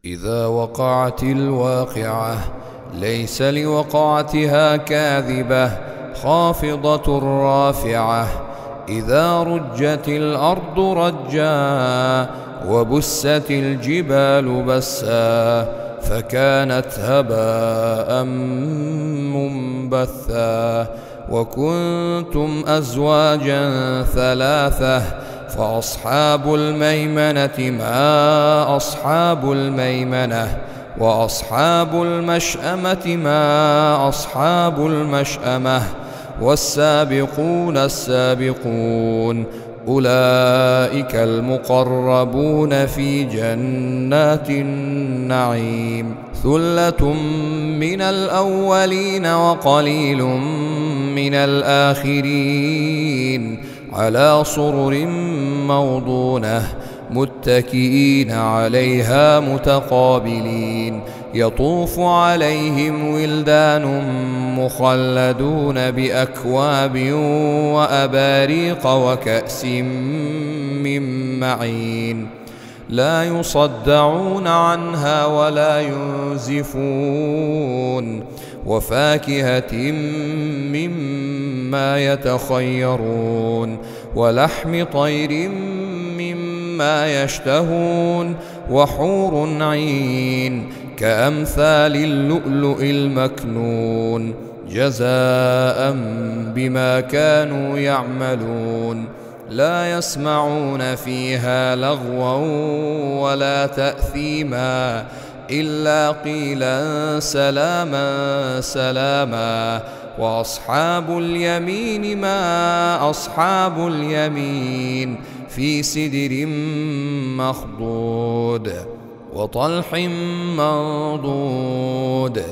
إذا وقعت الواقعة ليس لوقعتها كاذبة خافضة رافعة. إذا رجت الأرض رجا وبست الجبال بسا فكانت هباء منبثا. وكنتم أزواجا ثلاثة فأصحاب الميمنة ما أصحاب الميمنة وأصحاب المشأمة ما أصحاب المشأمة والسابقون السابقون أولئك المقربون في جنات النعيم. ثلة من الأولين وقليل من الآخرين على سرر موضونة متكئين عليها متقابلين. يطوف عليهم ولدان مخلدون بأكواب وأباريق وكأس من معين لا يصدعون عنها ولا ينزفون. وفاكهة مما يتخيرون ولحم طير مما يشتهون وحور عين كأمثال اللؤلؤ المكنون جزاء بما كانوا يعملون. لا يسمعون فيها لغوا ولا تأثيما إلا قيلا سلاما سلاما. وأصحاب اليمين ما أصحاب اليمين في سدر مخضود وطلح منضود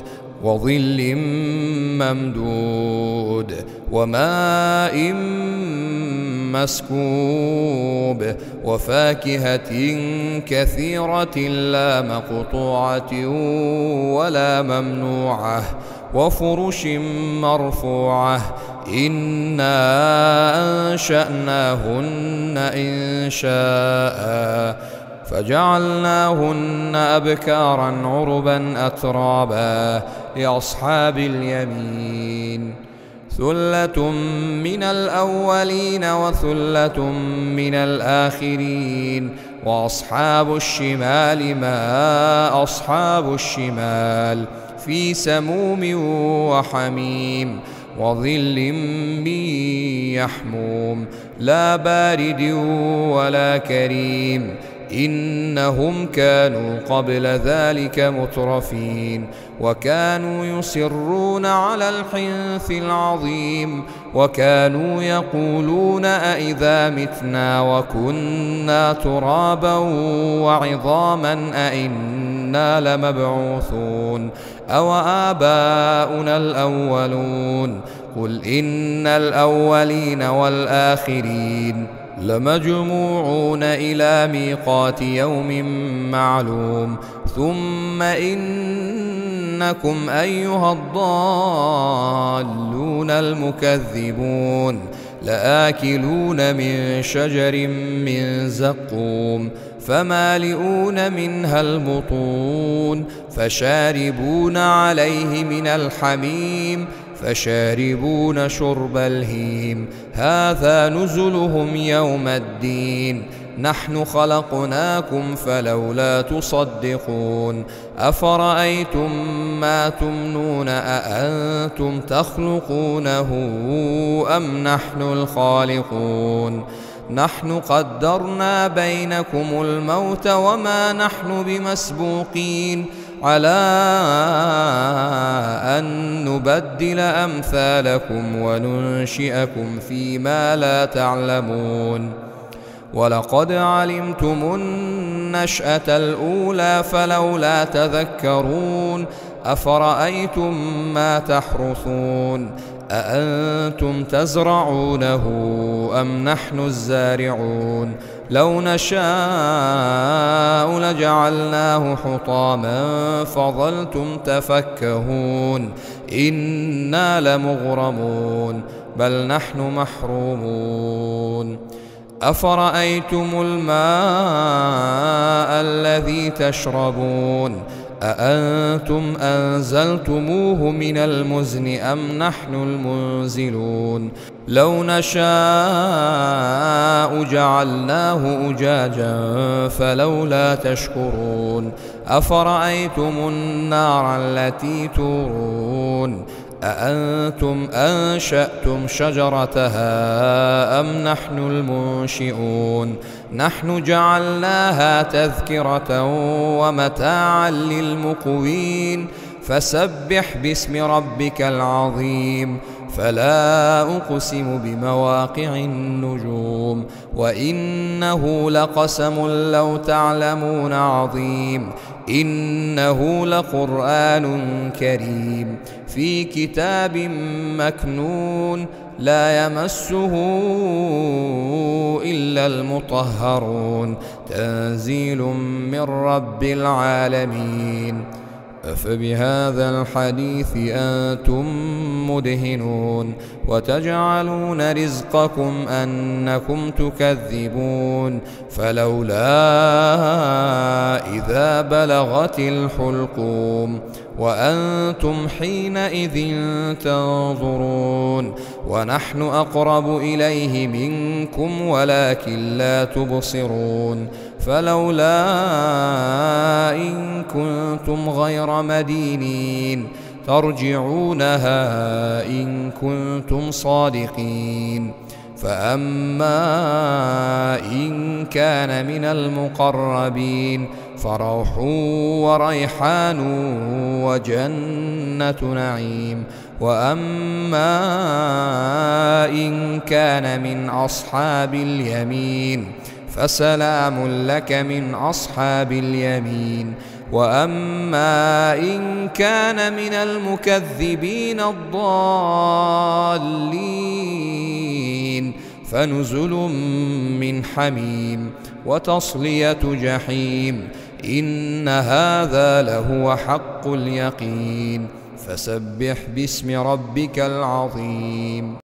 وظل ممدود وماء مسكوب وفاكهة كثيرة لا مقطوعة ولا ممنوعة وفرش مرفوعة. إنا أنشأناهن إنشاء فجعلناهن أبكارا عربا أترابا لأصحاب اليمين. ثلة من الأولين وثلة من الآخرين. وأصحاب الشمال ما أصحاب الشمال في سموم وحميم وظل من يحموم لا بارد ولا كريم. إنهم كانوا قبل ذلك مترفين وكانوا يصرون على الحنث العظيم وكانوا يقولون أئذا متنا وكنا ترابا وعظاما أئنا لمبعوثون أو آباؤنا الأولون. قل إن الأولين والآخرين لمجموعون إلى ميقات يوم معلوم. ثم إنكم أيها الضالون المكذبون لآكلون من شجر من زقوم فمالئون منها البطون فشاربون عليه من الحميم فشاربون شرب الهيم. هذا نزلهم يوم الدين. نحن خلقناكم فلولا تصدقون. أفرأيتم ما تمنون أأنتم تخلقونه أم نحن الخالقون. نحن قدرنا بينكم الموت وما نحن بمسبوقين على أن نبدل أمثالكم وننشئكم فيما لا تعلمون. ولقد علمتم النشأة الأولى فلولا تذكرون. أفرأيتم ما تحرثون أأنتم تزرعونه أم نحن الزارعون. لو نشاء لجعلناه حطاما فظلتم تفكهون. إنا لمغرمون بل نحن محرومون. أفرأيتم الماء الذي تشربون أأنتم أنزلتموه من المزن أم نحن المنزلون لو نشاء جعلناه أجاجا فلولا تشكرون أفرأيتم النار التي تورون أأنتم أنشأتم شجرتها أم نحن المنشئون نحن جعلناها تذكرة ومتاعا للمقوين فسبح باسم ربك العظيم فلا أقسم بمواقع النجوم وإنه لقسم لو تعلمون عظيم إنه لقرآن كريم في كتاب مكنون لا يمسه إلا المطهرون تنزيل من رب العالمين أفبهذا الحديث أنتم مدهنون وتجعلون رزقكم أنكم تكذبون فلولا إذا بلغت الحلقوم وأنتم حينئذ تنظرون ونحن أقرب إليه منكم ولكن لا تبصرون فلولا إن كنتم غير مدينين ترجعونها إن كنتم صادقين فأما إن كان من المقربين فروح وريحان وجنة نعيم وأما إن كان من أصحاب اليمين فسلام لك من أصحاب اليمين وأما إن كان من المكذبين الضالين فنزل من حميم وتصلية جحيم إن هذا لهو حق اليقين فسبح باسم ربك العظيم.